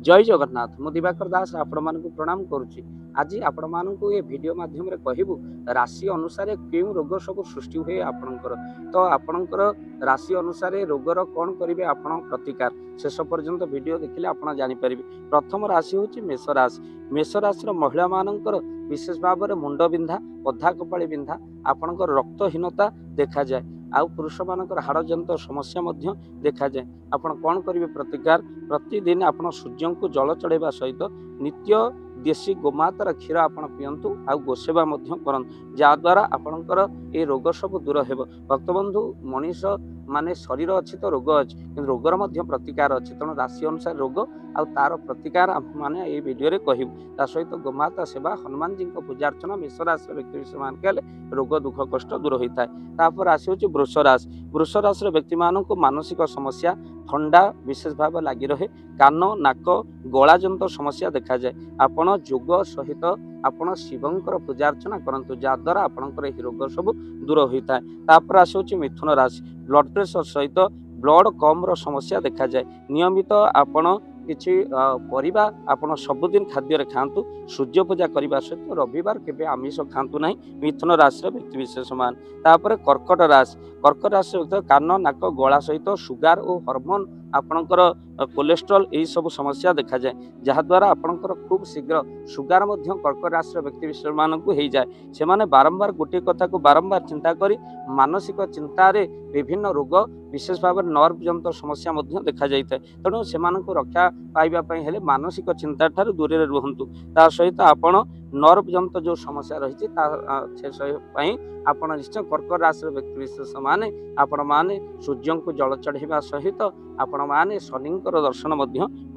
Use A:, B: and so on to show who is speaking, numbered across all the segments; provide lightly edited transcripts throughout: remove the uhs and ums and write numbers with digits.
A: जय जगन्नाथ मु दिवाकर दास आपण मानक प्रणाम करुच्ची। आज आपण मानक ये वीडियो माध्यम रे कहबू राशि अनुसार क्यों रोग सब सृष्टि हुए आपणकर। तो आपणकर राशि अनुसार रोगर कौन करेंगे आपण प्रतिकार शेष पर्यंत वीडियो देखिले आपण जानि परिबे। प्रथम राशि होची मेष राशि। मेष राशि महिला मानकर विशेष भाव में मुंड बिंधा अधा कपाड़ी बिंधा आपणकर रक्तहीनता देखा जाए। आउ पुरुष मानकर हाड़ जनित समस्या देखा जाए। आपण कौन करेंगे प्रतिकार प्रतिदिन आपण सूर्य को जल चढ़ावा सहित नित्य देशी गोमातार क्षीर आपण पीयंतु आउ गोसेवा करंतु जद्वारा आपणकर ये रोग सब दूर हेब। भक्तबंधु मनीष माने शरीर अच्छी तो रोग अच्छी कि रोगर प्रतिकार अच्छी तेणु राशि अनुसार रोग आउ तार प्रतिकार माने ये वीडियो रे कहबू। ता सहित गोमाता सेवा हनुमान जी पूजा अर्चना मेष राशि व्यक्ति विशेष मान के रोग दुख कष्ट दूर होता है। तापर राशि होची वृष राशि। वृष राशि व्यक्ति मानक मानसिक समस्या ठंडा विशेष भाव लगी रहे। कान नाक गला जंत समस्या देखा जाए। आपण जोग सहित आपण शिवंकर पूजा अर्चना करंतु जद्वारा आपणकर यह रोग सब दूर होता है। तापर राशि होची मिथुन राशि। ब्लड प्रेशर सहित ब्लड कम रो समस्या देखा जाए। नियमित आपण किछि परिबा आपण सबुदिन खाद्य खातु। सूर्य पूजा करने सहित रविवार केबे आमिष खातु नहीं। मिथुन राशि व्यक्ति विशेष मान। तापर कर्कट राशि। कर्कट राशि कान नाक गला सहित सुगार और हार्मोन आपणकर कोलेस्ट्रॉल यही सब समस्या देखा जाए। जहाद्वारा आपणकर खूब शीघ्र सुगार कर्कट राशि व्यक्ति विशेष मानक हो जाए। से माने बारंबार गोटे कथा को बारंबार चिंता करी मानसिक चिंतार विभिन्न रोग विशेष भाव नर्व जंत समस्या देखा जाए। तेणु से रक्षा पाइबापी मानसिक चिंता ठार दूर रुहतु। ता सहित आपण नर्व जंत जो समस्या रही आप निश्चय कर्कट राशि व्यक्ति विशेष माने आपण माने सूर्य को जल चढ़ावा सहित आपण माने शनिंकर दर्शन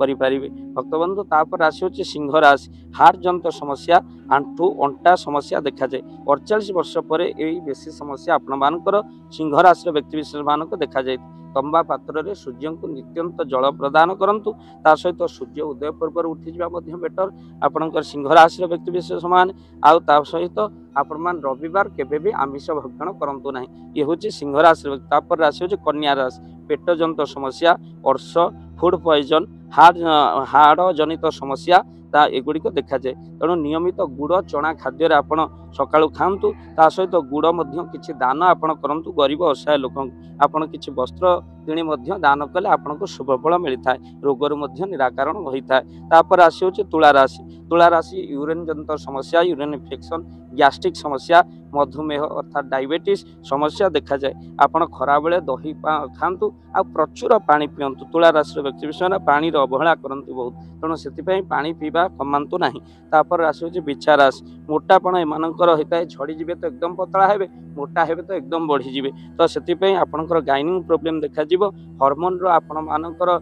A: करें। भक्तबंधु तापर राशि होची सिंह राशि। हार्ट जंत समस्या आंठू अंटा समस्या देखा जाए। 48 वर्ष पर यही बेसी समस्या आपण मानकर सिंह राशि व्यक्ति विशेष मानक देखा जाए। तंबा पात्र रे सूर्य को नित्यंत जल प्रदान करंतु। ता सहित सूर्य उदय पूर्व उठी जावा बेटर आपणकर सिंह राशि व्यक्ति विशेष मान। आउ ता सहित आपण मान रविवार केबे भी आमिष भक्षण करंतु नहीं। ये होची सिंह राशि व्यक्ति। तापर राशि होची कन्या राशि। पेट जंत समस्या अर्श फूड पॉइजन हाड़ जनित समस्या एगुड़िक देखा जाए। तेणु नियमित गुड़ चना खाद्य आपण सकाळु खातु। ता सहित गुड़ किछि दान आपण करंतु। गरीब असहाय लोक आपण किछि वस्त्र किणी दान कले आपन को शुभ फल मिलता है। रोगर निराकरण होता है। तापर राशि होची तुला राशि। तुला राशि यूरिन जनित समस्या यूरिन इन्फेक्शन गैस्ट्रिक समस्या मधुमेह अर्थात डायबिटीज समस्या देखा जाए। आपण खरा बेले दही खातु आ प्रचुर पानी पियंतु। तुला राशि व्यक्ति विषय पानी अवहेला करंतु बहुत। तेणु से पानी पीवा कमांतु नहीं। तापर राशि होची बिछा राशि। मोटापण एमानकर होता है। झड़ी जिवे तो एकदम पतला हेबे मोटा हेबे तो एकदम बढ़ी जिवे। तो से आपणकर गाइनिंग प्रोब्लेम देखा जिवो। हार्मोन रो आपण मानकर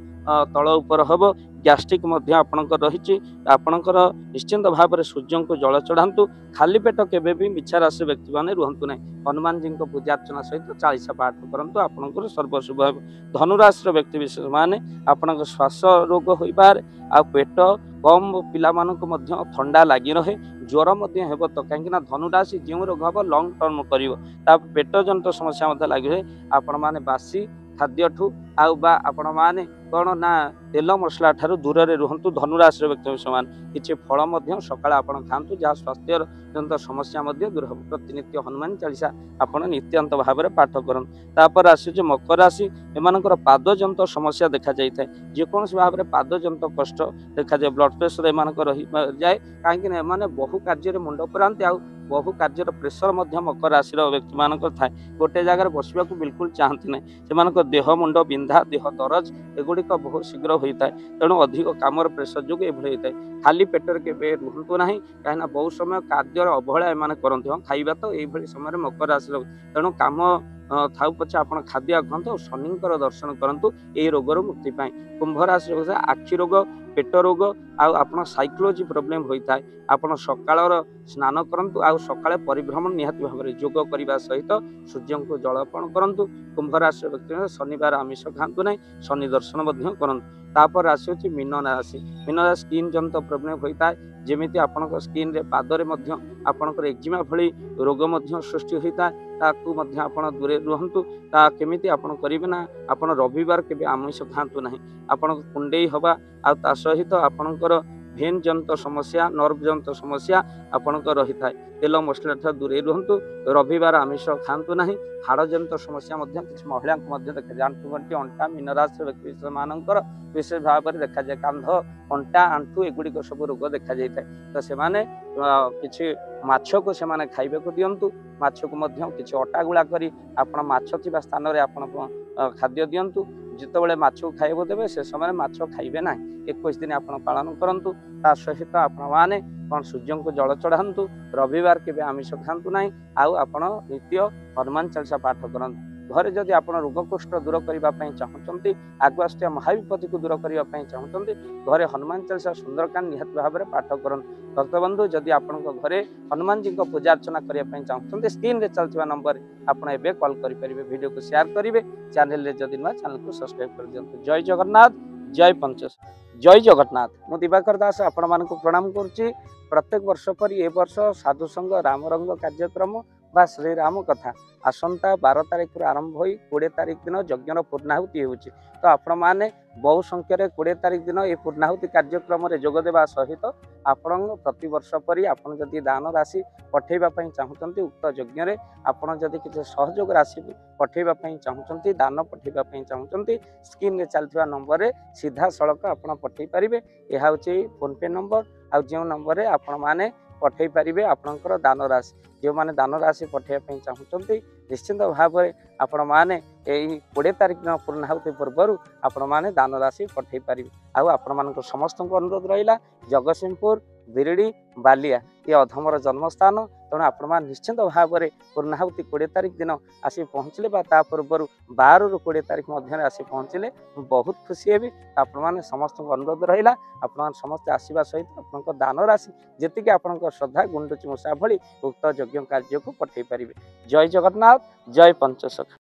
A: तल उपर हम गैस्ट्रिक आपणकर रही। आपणकर निश्चिंत भाव में सूर्य को जल चढ़ातु। खाली पेट केबे भी मिछा राशि व्यक्ति माने रुहतु नहीं। हनुमान जी को पूजा अर्चना सहित 40 पाठ करंतु आपणकर सर्वशुभ हेब। धनुराशि व्यक्ति विशेष माने आपणकर श्वास रोग होई पारे। आ पेट कम पिला मानक ठंडा लगी रहे ज्वर हेब। तो कहीं धनुराशि जो रोग हम लंग टर्म कर पेट जनित समस्या लगी रहे। आपण माने बासी खाद्य ठू आपण माने कौन ना तेल मसला ठारू दूर रे रुहतु। धनुराशि व्यक्ति समान किछि फल सकाळ आपण खातु जहाँ स्वास्थ्य जनित समस्या दूर हो। प्रतिनित्य हनुमान चालीसा आपण नित्यंत भाव में पाठ करन। तापर राशि मकर राशि। एमानकर पाद जनित समस्या देखा जाए। जेकोसी भाव में पाद जनित कष्ट देखा जाए। ब्लड प्रेशर एमानकर रही जाए कहीं एमाने बहु कार्य मुंड पुरांती। आउ बहु कार्यर प्रेसर मकर राशि व्यक्ति मानक थाए। गोटे जगार बसवा बिल्कुल चाहती ना। से देह मुंड बिंधा देह दरज एगुड़िक बहुत शीघ्र होता है। तेणु अधिक काम प्रेसर जो ये होता है। खाली पेटर के रुहतु ना कहीं बहुत समय कार्य अवहेला एम करते। हाँ खाइबा तो ये समय मकर राशि। तेणु काम थाउ पछे आपण खाद्य खातु और शनिंकर दर्शन करंतु ए रोगर मुक्ति पाई। कुंभ राशि आखि रोग पेट रोग आपन साइकोलॉजी प्रॉब्लम होता है। आपण सकाळर स्नान करंतु आ सकाळे परिभ्रमण निहाती भाव में योग करने सहित सूर्य को जल अर्पण करंतु। कुंभ राशि व्यक्ति शनिवार आमिष खातु नहीं। शनि दर्शन करंतु। तापर राशि होची मीन राशि। मीन राशि स्किन जनित प्रोब्लेम होता है जेमिति आपनक स्किन रे पादरे मध्य आपनकर एक्जिमा भली रोग मध्य सृष्टि होता है ताकू मध्य आपण दूरे रुहंतु। ता केमिति आपण करिवे ना आपण रविवार केबे आमिष खांतु नाही। आपण कुंडेई हवा आ ता सहित आपणकर भेन जनित समस्या नर्व जनित समस्या आपणकर रही थाए। तेल मसला ठार दूरे रुहंतु। रविवार आमिष खांतु नाही। हाड़ जनित समस्या मध्य किछ महिला मध्य देखा जाए आंठु गंठी अंटा मीन राशि व्यक्ति मानकर विशेष भाव में देखा जाए कांध अंटा आंठू एगुड़िक सब रोग देखा जाए। तो से किसी माछ को से खाइबा को दिंतु। माछ को मध्य किसी अटा गुला करी आपण माछ थिबा स्थान में आपण खाद्य दिंतु। जितेबाला माछ को खाइबा देवे से समय माछ खाइबे ना 21 दिन आप पालन करूँ। ता सहित आपण मैंने कौन सूर्य को जल चढ़ातु। रविवार के आमिष खातु ना। आपण नित्य हनुमान चालीसा पाठ करंतु। घरे जदि आप रोग कुष्ठ दूर करने चाहते आगुआस्थिया महाविपत्ति को दूर करने चाहते घरे हनुमान चालीसा सुंदरकांड निहत भाव में पाठ करूँ। भक्तबंधु जदि आप घरे हनुमान जी को पूजा अर्चना करने चाहते स्क्रीन रे चलता नंबर आप कॉल करेंगे। वीडियो को शेयर करेंगे। चैनल जदि नुआ चैनल को सब्सक्राइब कर दिंतु। जय जगन्नाथ जय पंचश जय जगन्नाथ। मु दिवाकर दास आपण मानक प्रणाम करुच्ची। प्रत्येक वर्ष पर ए वर्ष साधु संघ राम रंग कार्यक्रम बा श्रीराम कथा आसंता 12 तारिख आरंभ हो 20 तारिख दिन यज्ञर पूर्णाहुति होउची। तो आपण माने बहु संख्यार 20 तारिख दिन ये पूर्णाहुति कार्यक्रम रे जोग देवा सहित आपण प्रति वर्ष परी आपण जदि दान राशि पठेबा पई चाहूचंती उक्त यज्ञ रे आपण जदि किछ सहयोग राशि पठेबा पई चाहूचंती दान पठेबा पई चाहूचंती स्क्रीन रे चलथिबा नंबर रे सीधा सड़क आपण पठेई परिबे। एहा होची फोन पे नंबर आ जे नंबर रे आपण माने पठेई परिबे आपणकर दान राशि। जो माने दान राशि पठेबा चाहूचंती निश्चित भाव में आपण माने 20 तारिख दिन पूर्णाहुति पूर्व आपण माने दान राशि पठेई पारिबे। आपण मानक समस्त अनुरोध रहिला जगतसिंहपुर बिरडी बालिया ये अधमर जन्मस्थान। तेणु आपण मान निश्चित भाव में पूर्णाहुति 20 तारिख दिन आसी पहुँचले पूर्व 12 ରୁ 20 तारिख मध्य आसी पहुँचले बहुत खुशी हेबी। आपण माने समस्त अनुरोध रहिला आपण समस्त आसीबा सहित आपण दान राशि जेतिके आपण श्रद्धा गुंडुची मूषा भली उक्त यज्ञ कार्य को पठेई पारिबे। जय जगन्नाथ जय पंचसखा।